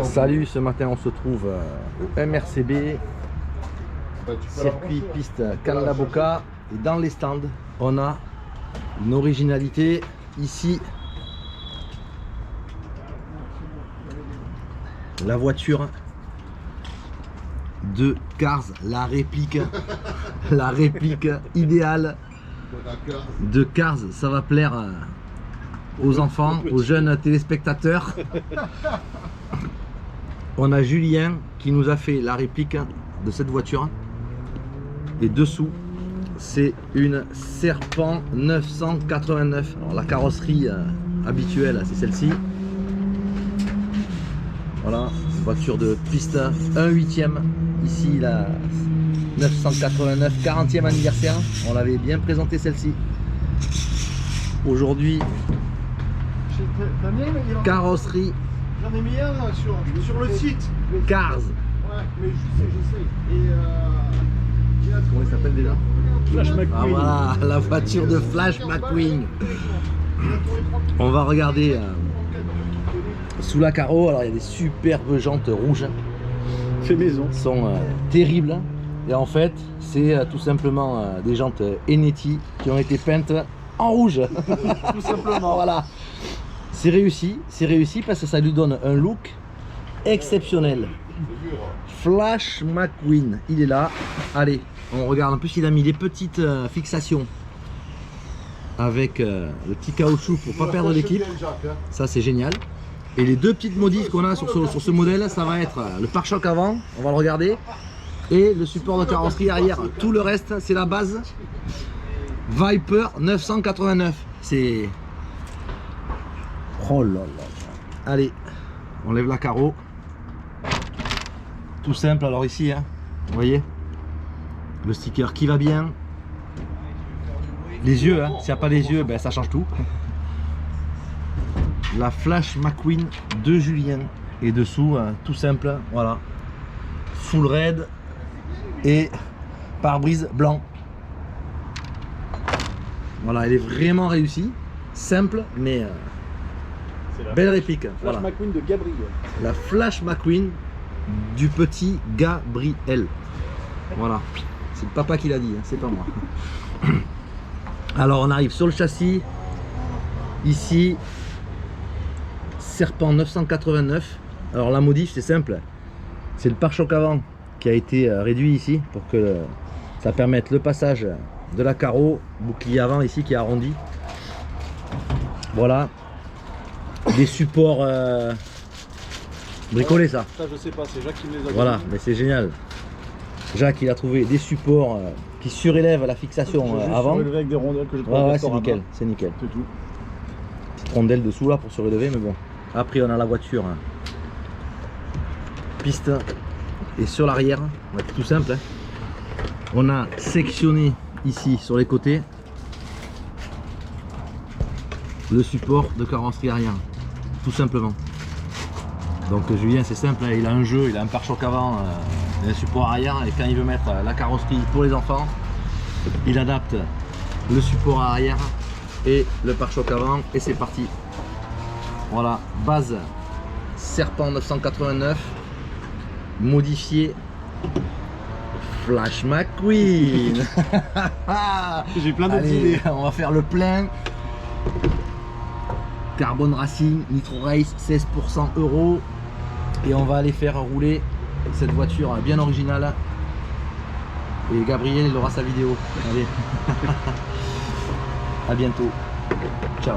Salut, ce matin on se trouve au MRCB, circuit piste Cannes-la-Boca, et dans les stands on a une originalité ici, la voiture de Cars, la réplique idéale de Cars. Ça va plaire aux enfants, aux jeunes téléspectateurs. On a Julien qui nous a fait la réplique de cette voiture, et dessous c'est une Serpent 989. Alors la carrosserie habituelle c'est celle-ci. Voilà, voiture de piste 1/8. Ici la 989, 40e anniversaire. On l'avait bien présenté celle-ci. Aujourd'hui, carrosserie. J'en ai mis un sur le site. Cars. Ouais, mais je sais. Et comment il s'appelle déjà? Flash McQueen. Ah voilà, la voiture de Flash McQueen. On va regarder sous la carreau. Alors il y a des superbes jantes rouges. Fait maison. Sont terribles. Et en fait, c'est tout simplement des jantes Enetti qui ont été peintes en rouge. Tout simplement. Voilà. C'est réussi parce que ça lui donne un look exceptionnel. Flash McQueen, il est là. Allez, on regarde. En plus, il a mis les petites fixations avec le petit caoutchouc pour pas perdre l'équipe. Ça, c'est génial. Et les deux petites modifs qu'on a sur ce modèle, ça va être le pare-choc avant, on va le regarder, et le support de carrosserie arrière. Tout le reste, c'est la base Viper 989. C'est... oh là là. Allez, on lève la carreau. Tout simple. Alors ici, hein, vous voyez, le sticker qui va bien. Les yeux, hein, s'il n'y a pas les yeux, ben, ça change tout. La Flash McQueen de Julien. Et dessous, hein, tout simple, voilà. Full red et pare-brise blanc. Voilà, elle est vraiment réussie. Simple, mais belle réplique. Flash Voilà. McQueen de Gabriel. La Flash McQueen du petit Gabriel. Voilà. C'est le papa qui l'a dit, hein, c'est pas moi. Alors on arrive sur le châssis. Ici, Serpent 989. Alors la modif c'est simple. C'est le pare-choc avant qui a été réduit ici pour que ça permette le passage de la carreau. Bouclier avant ici qui est arrondi. Voilà. Des supports bricolés, ça. Ça je sais pas, c'est Jacques qui me les a. Voilà, mais c'est génial. Jacques il a trouvé des supports qui surélèvent la fixation avant. Surélevé avec des rondelles que je trouve. Ouais, c'est nickel, c'est nickel. C'est tout. Petite rondelle dessous là pour se relever, mais bon. Après on a la voiture piste, et sur l'arrière, tout simple, hein. On a sectionné ici sur les côtés le support de carrosserie arrière, tout simplement. Donc Julien c'est simple, hein, il a un jeu, il a un pare-choc avant, un support arrière, et quand il veut mettre la carrosserie pour les enfants, il adapte le support arrière et le pare-choc avant, et c'est parti. Voilà, base Serpent 989 modifié Flash McQueen. J'ai plein d'autres idées. On va faire le plein. Carbone Racing, Nitro Race, 16% euro. Et on va aller faire rouler cette voiture bien originale. Et Gabriel il aura sa vidéo. Allez. À bientôt. Ciao.